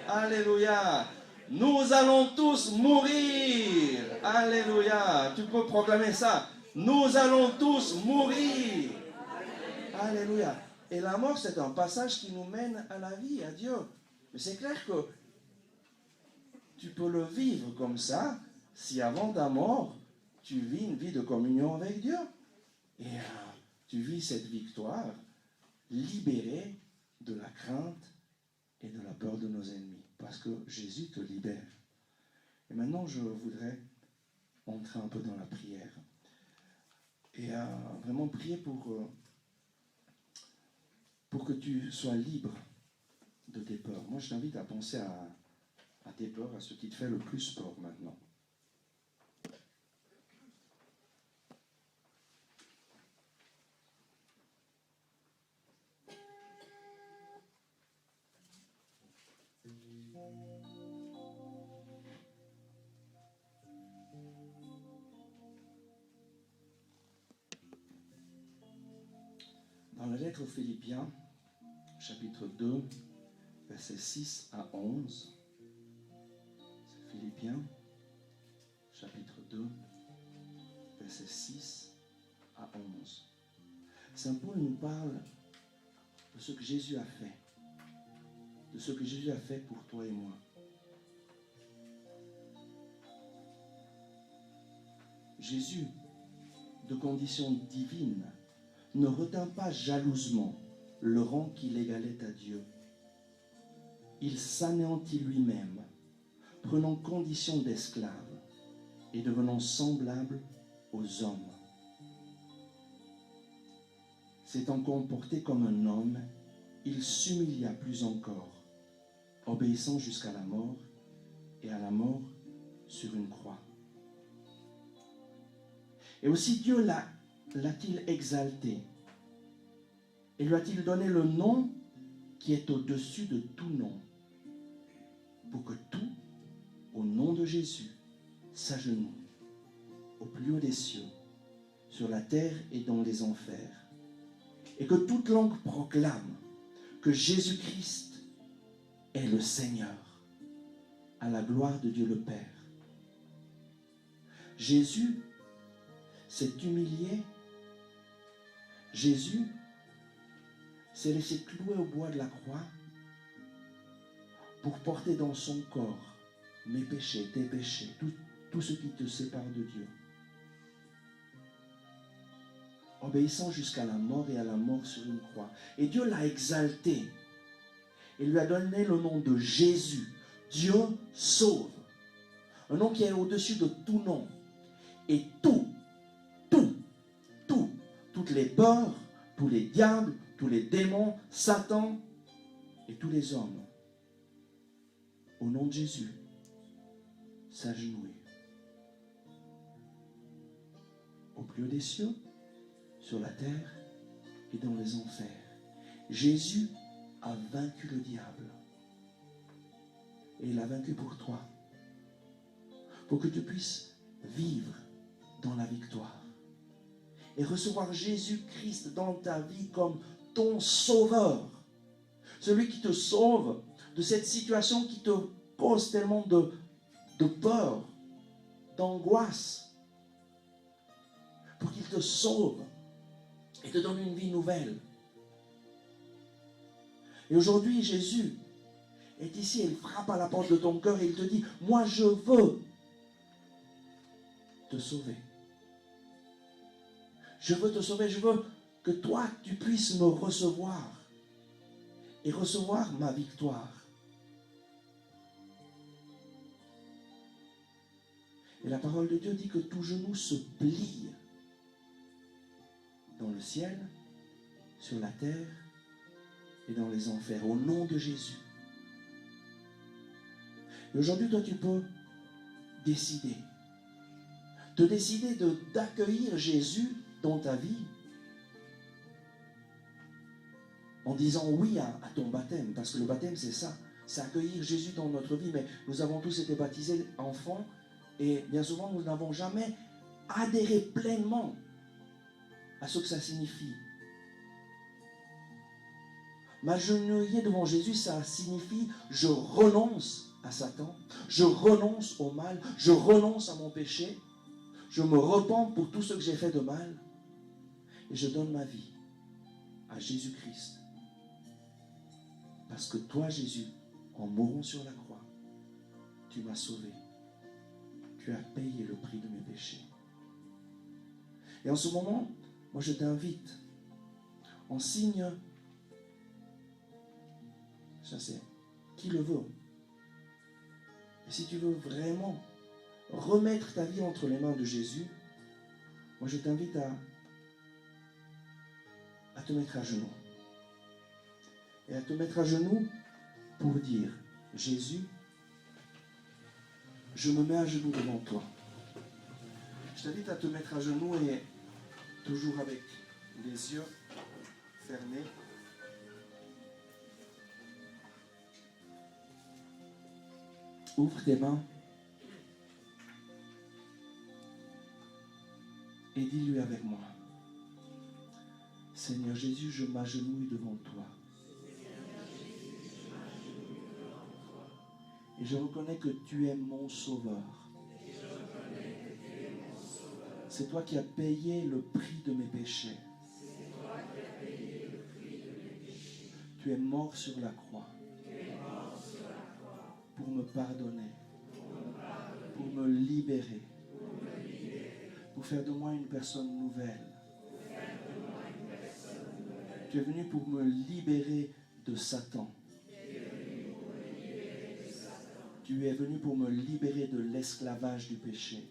Alléluia. Nous allons tous mourir. Alléluia. Tu peux proclamer ça. Nous allons tous mourir. Alléluia. Et la mort, c'est un passage qui nous mène à la vie, à Dieu. Mais c'est clair que tu peux le vivre comme ça si avant ta mort, tu vis une vie de communion avec Dieu. Et tu vis cette victoire libéré de la crainte et de la peur de nos ennemis. Parce que Jésus te libère. Et maintenant, je voudrais entrer un peu dans la prière. Et vraiment prier pour que tu sois libre de tes peurs. Moi, je t'invite à penser à tes peurs, à ce qui te fait le plus peur maintenant. Dans la lettre aux Philippiens, chapitre 2, versets 6 à 11, c'est Philippiens, chapitre 2, versets 6 à 11. Saint Paul nous parle de ce que Jésus a fait, de ce que Jésus a fait pour toi et moi. Jésus, de condition divine, ne retint pas jalousement le rang qui l'égalait à Dieu. Il s'anéantit lui-même, prenant condition d'esclave et devenant semblable aux hommes. S'étant comporté comme un homme, il s'humilia plus encore, obéissant jusqu'à la mort et à la mort sur une croix. Et aussi Dieu l'a-t-il exalté et lui a-t-il donné le nom qui est au-dessus de tout nom, pour que tout, au nom de Jésus, s'agenouille au plus haut des cieux, sur la terre et dans les enfers, et que toute langue proclame que Jésus-Christ est le Seigneur, à la gloire de Dieu le Père. Jésus s'est humilié. Jésus s'est laissé clouer au bois de la croix pour porter dans son corps mes péchés, tes péchés, tout ce qui te sépare de Dieu. Obéissant jusqu'à la mort et à la mort sur une croix. Et Dieu l'a exalté et lui a donné le nom de Jésus. Dieu sauve. Un nom qui est au-dessus de tout nom. Et toutes les peurs, tous les diables, tous les démons, Satan et tous les hommes, au nom de Jésus, s'agenouillent. Au plus haut des cieux, sur la terre et dans les enfers. Jésus a vaincu le diable. Et il l'a vaincu pour toi. Pour que tu puisses vivre dans la victoire. Et recevoir Jésus-Christ dans ta vie comme ton sauveur. Celui qui te sauve de cette situation qui te cause tellement de peur, d'angoisse. Pour qu'il te sauve et te donne une vie nouvelle. Et aujourd'hui, Jésus est ici, il frappe à la porte de ton cœur et il te dit, moi je veux te sauver. Je veux te sauver, je veux que toi, tu puisses me recevoir et recevoir ma victoire. Et la parole de Dieu dit que tout genou se plie dans le ciel, sur la terre et dans les enfers, au nom de Jésus. Et aujourd'hui, toi, tu peux décider. De décider d'accueillir Jésus dans ta vie en disant oui à ton baptême, parce que le baptême c'est ça, c'est accueillir Jésus dans notre vie. Mais nous avons tous été baptisés enfants et bien souvent nous n'avons jamais adhéré pleinement à ce que ça signifie. M'agenouiller devant Jésus, ça signifie je renonce à Satan, je renonce au mal, je renonce à mon péché, je me repens pour tout ce que j'ai fait de mal et je donne ma vie à Jésus-Christ. Parce que toi, Jésus, en mourant sur la croix, tu m'as sauvé. Tu as payé le prix de mes péchés. Et en ce moment, moi je t'invite, en signe, ça c'est qui le veut. Et si tu veux vraiment remettre ta vie entre les mains de Jésus, moi je t'invite à te mettre à genoux. Et à te mettre à genoux pour dire, Jésus, je me mets à genoux devant toi. Je t'invite à te mettre à genoux et toujours avec les yeux fermés. Ouvre tes mains et dis-lui avec moi. Seigneur Jésus, je m'agenouille devant toi. Et je reconnais que tu es mon sauveur. C'est toi qui as payé le prix de mes péchés. Tu es mort sur la croix pour me pardonner, pour me libérer, pour faire de moi une personne nouvelle. Tu es venu pour me libérer de Satan. Tu es venu pour me libérer de l'esclavage du péché.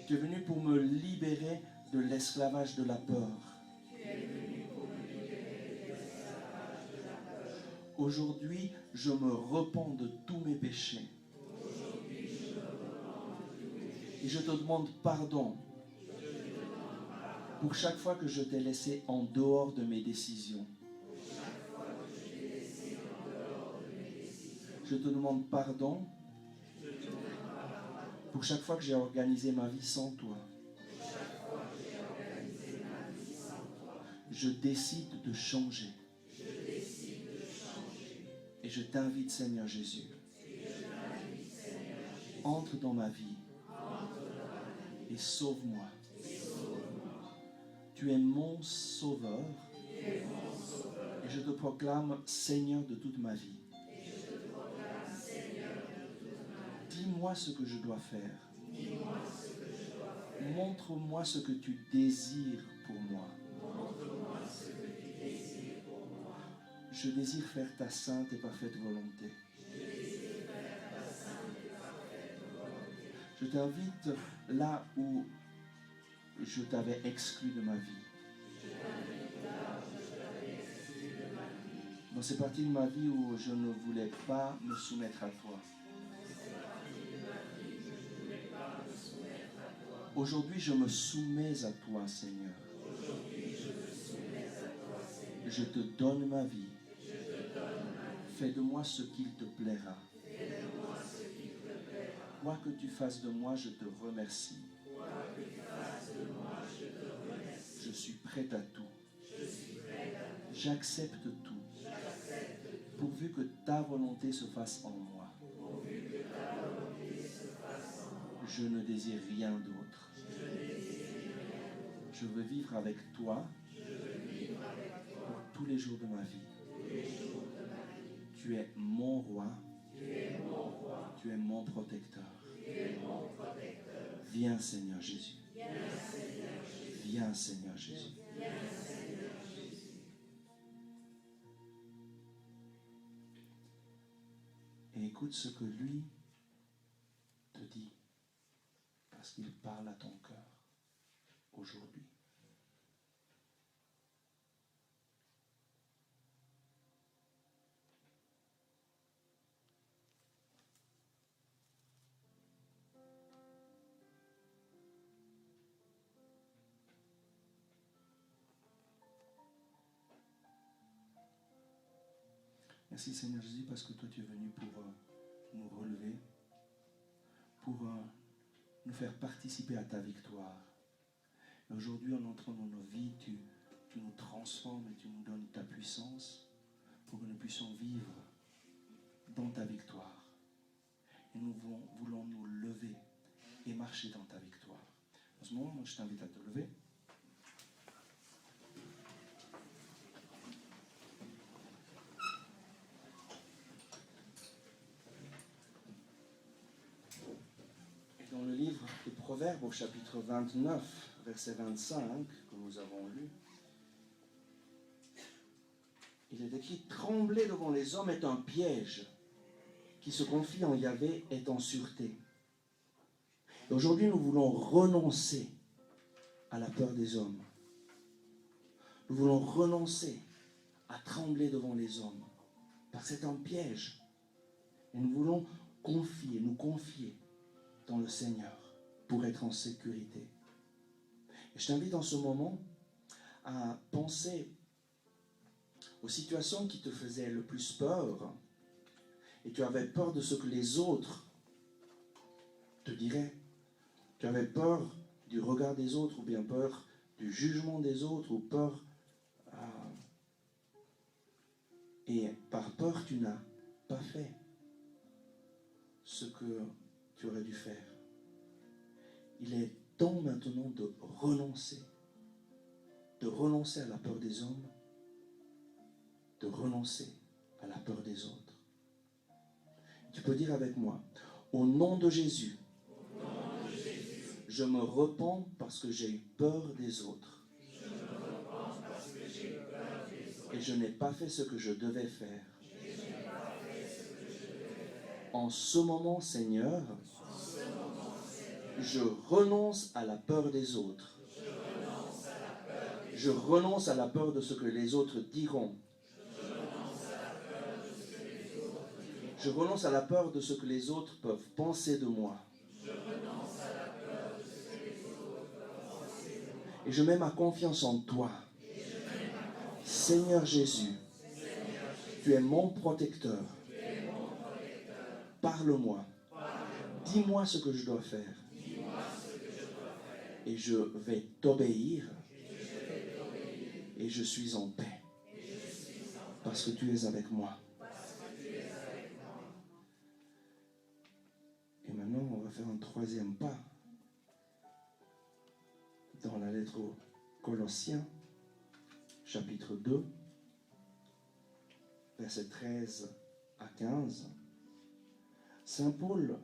Tu es venu pour me libérer de l'esclavage de la peur. Aujourd'hui, je me repens de tous mes péchés. Et je te demande pardon pour chaque fois que je t'ai laissé en dehors de mes décisions. Je te demande pardon pour chaque fois que j'ai organisé ma vie sans toi. Je décide de changer. Et je t'invite, Seigneur Jésus, entre dans ma vie et sauve-moi. Tu es mon sauveur et je te proclame Seigneur de toute ma vie. Dis-moi ce que je dois faire. Montre-moi ce que tu désires pour moi. Je désire faire ta sainte et parfaite volonté. Je t'invite là où je t'avais exclu de ma vie. Dans ces parties de ma vie où je ne voulais pas me soumettre à toi. Aujourd'hui, je me soumets à toi, Seigneur. Je te donne ma vie. Fais de moi ce qu'il te plaira. Quoi que tu fasses de moi, je te remercie. Je suis prêt à tout. J'accepte tout. Pourvu que ta volonté se fasse en moi. Je ne désire rien d'autre. Je veux vivre avec toi pour tous les jours de ma vie. Tu es mon roi. Tu es mon protecteur. Viens, Seigneur Jésus. Viens, Seigneur Jésus. Et écoute ce que lui te dit, parce qu'il parle à ton cœur aujourd'hui. Merci Seigneur Jésus parce que toi tu es venu pour nous relever, pour nous faire participer à ta victoire. Et aujourd'hui en entrant dans nos vies, tu nous transformes et tu nous donnes ta puissance pour que nous puissions vivre dans ta victoire. Et nous voulons nous lever et marcher dans ta victoire. En ce moment, je t'invite à te lever. Dans le livre des Proverbes, au chapitre 29, verset 25, que nous avons lu, il est écrit « Trembler devant les hommes est un piège qui se confie en Yahvé est en sûreté. Et aujourd'hui, nous voulons renoncer à la peur des hommes. Nous voulons renoncer à trembler devant les hommes, parce que c'est un piège. Et nous voulons nous confier dans le Seigneur pour être en sécurité. Et je t'invite en ce moment à penser aux situations qui te faisaient le plus peur, et tu avais peur de ce que les autres te diraient. Tu avais peur du regard des autres, ou bien peur du jugement des autres, ou peur... et par peur, tu n'as pas fait ce que tu aurais dû faire. Il est temps maintenant de renoncer à la peur des hommes, de renoncer à la peur des autres. Tu peux dire avec moi, au nom de Jésus, je me repens parce que j'ai eu peur des autres. Et je n'ai pas fait ce que je devais faire. En ce moment, Seigneur, je renonce à la peur des autres. Je renonce à la peur de ce que les autres diront. Je renonce à la peur de ce que les autres peuvent penser de moi. Et je mets ma confiance en toi. Seigneur Jésus, tu es mon protecteur. Parle-moi. Dis-moi ce que je dois faire. Et je vais t'obéir. Et je suis en paix. Parce que tu es avec moi. Et maintenant, on va faire un troisième pas dans la lettre aux Colossiens, chapitre 2, versets 13 à 15. Saint Paul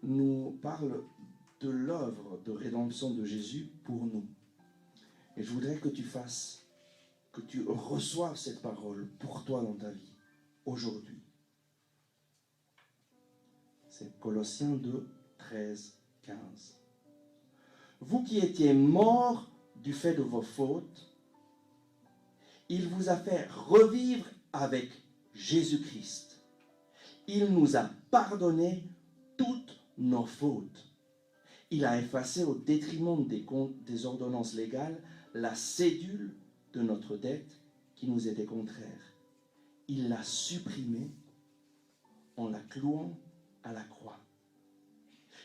nous parle de l'œuvre de rédemption de Jésus pour nous. Et je voudrais que tu reçoives cette parole pour toi dans ta vie, aujourd'hui. C'est Colossiens 2, 13, 15. Vous qui étiez morts du fait de vos fautes, il vous a fait revivre avec Jésus-Christ. Il nous a pardonné toutes nos fautes. Il a effacé au détriment des ordonnances légales la cédule de notre dette qui nous était contraire. Il l'a supprimée en la clouant à la croix.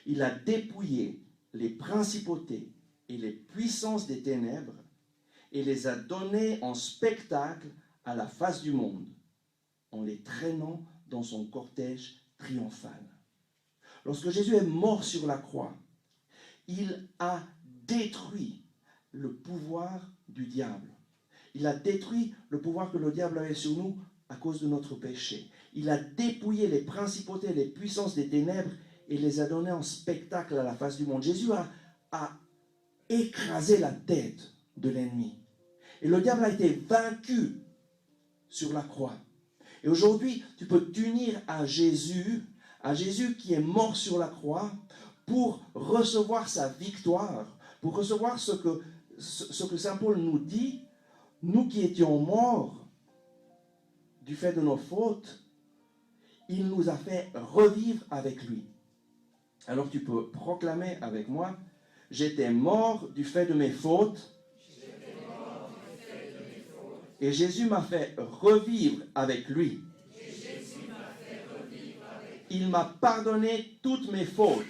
Il a dépouillé les principautés et les puissances des ténèbres et les a données en spectacle à la face du monde, en les traînant dans son cortège triomphal. Lorsque Jésus est mort sur la croix, il a détruit le pouvoir du diable. Il a détruit le pouvoir que le diable avait sur nous à cause de notre péché. Il a dépouillé les principautés, les puissances des ténèbres et les a données en spectacle à la face du monde. Jésus a écrasé la tête de l'ennemi. Et le diable a été vaincu sur la croix. Et aujourd'hui, tu peux t'unir à Jésus qui est mort sur la croix pour recevoir sa victoire, pour recevoir ce que Saint Paul nous dit, nous qui étions morts du fait de nos fautes, il nous a fait revivre avec lui. Alors tu peux proclamer avec moi, j'étais mort du fait de mes fautes, et Jésus m'a fait revivre avec lui. Il m'a pardonné toutes mes fautes.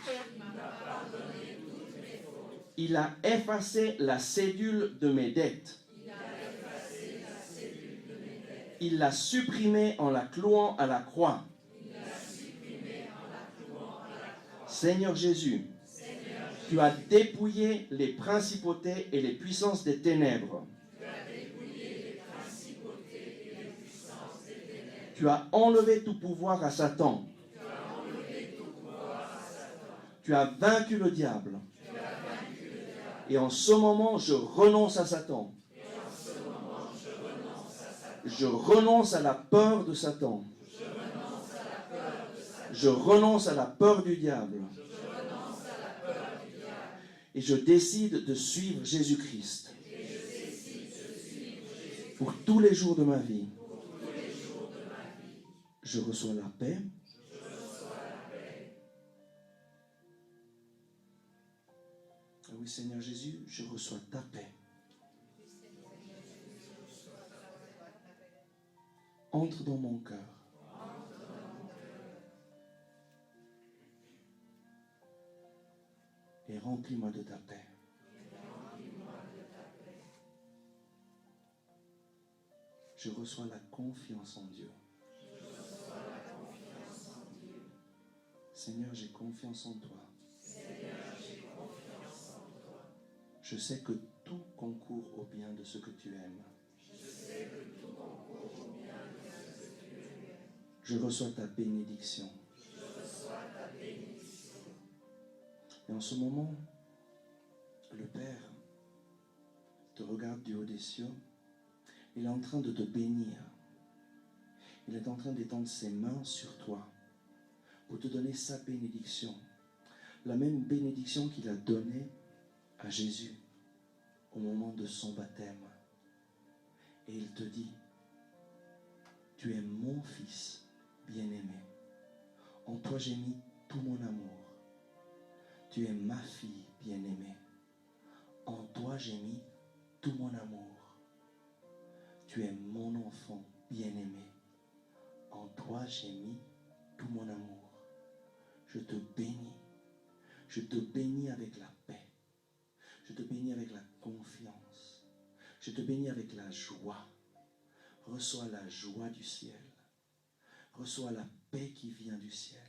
Il a effacé la cédule de mes dettes. Il l'a supprimée en la clouant à la croix. Seigneur Jésus, tu as dépouillé les principautés et les puissances des ténèbres. Tu as enlevé tout pouvoir à Satan. Tu as vaincu le diable. Et en ce moment, je renonce à Satan. Je renonce à la peur de Satan. Je renonce à la peur du diable. Et je décide de suivre Jésus-Christ pour tous les jours de ma vie. Je reçois la paix. Ah oui, Seigneur Jésus, je reçois ta paix. Entre dans mon cœur. Et remplis-moi de ta paix. Je reçois la confiance en Dieu. Seigneur, j'ai confiance en toi. Je sais que tout concourt au bien de ce que tu aimes. Je reçois ta bénédiction. Et en ce moment, le Père te regarde du haut des cieux. Il est en train de te bénir. Il est en train d'étendre ses mains sur toi pour te donner sa bénédiction. La même bénédiction qu'il a donnée à Jésus au moment de son baptême. Et il te dit, tu es mon fils bien-aimé. En toi j'ai mis tout mon amour. Tu es ma fille bien-aimée. En toi j'ai mis tout mon amour. Tu es mon enfant bien-aimé. En toi j'ai mis tout mon amour. Je te bénis. Je te bénis avec la paix. Je te bénis avec la confiance. Je te bénis avec la joie. Reçois la joie du ciel. Reçois la paix qui vient du ciel.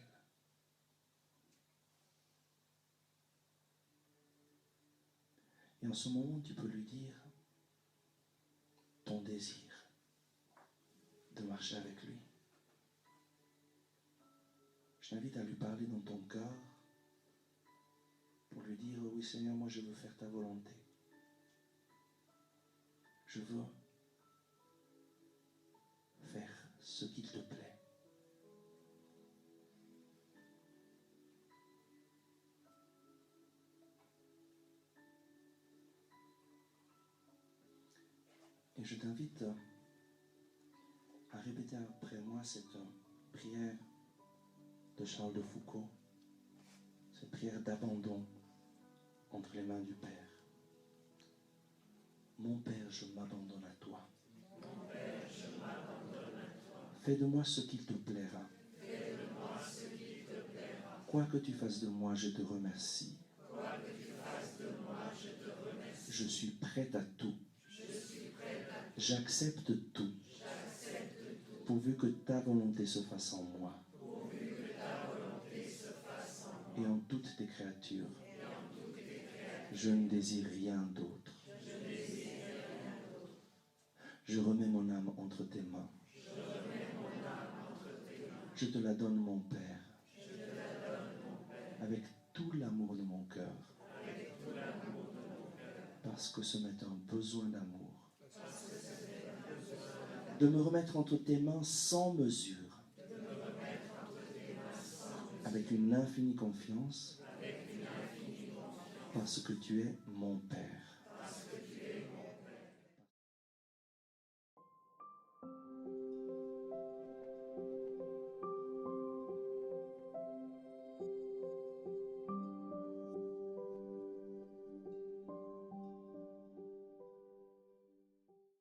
Et en ce moment, tu peux lui dire ton désir de marcher avec lui. Je t'invite à lui parler dans ton cœur pour lui dire, oui Seigneur, moi je veux faire ta volonté. Je veux faire ce qu'il te plaît. Et je t'invite à répéter après moi cette prière de Charles de Foucault, cette prière d'abandon entre les mains du Père. Mon Père, je m'abandonne à toi. Fais de moi ce qu'il te plaira. Quoi que tu fasses de moi, je te remercie. Je suis prête à tout. J'accepte tout. Pourvu que ta volonté se fasse en moi. Et en toutes tes créatures. Je ne désire rien d'autre. Je remets mon âme entre tes mains. Je te la donne, mon Père, avec tout l'amour de mon cœur. Parce que ce m'est un besoin d'amour. De me remettre entre tes mains sans mesure. Avec une infinie confiance. Parce que tu es mon Père.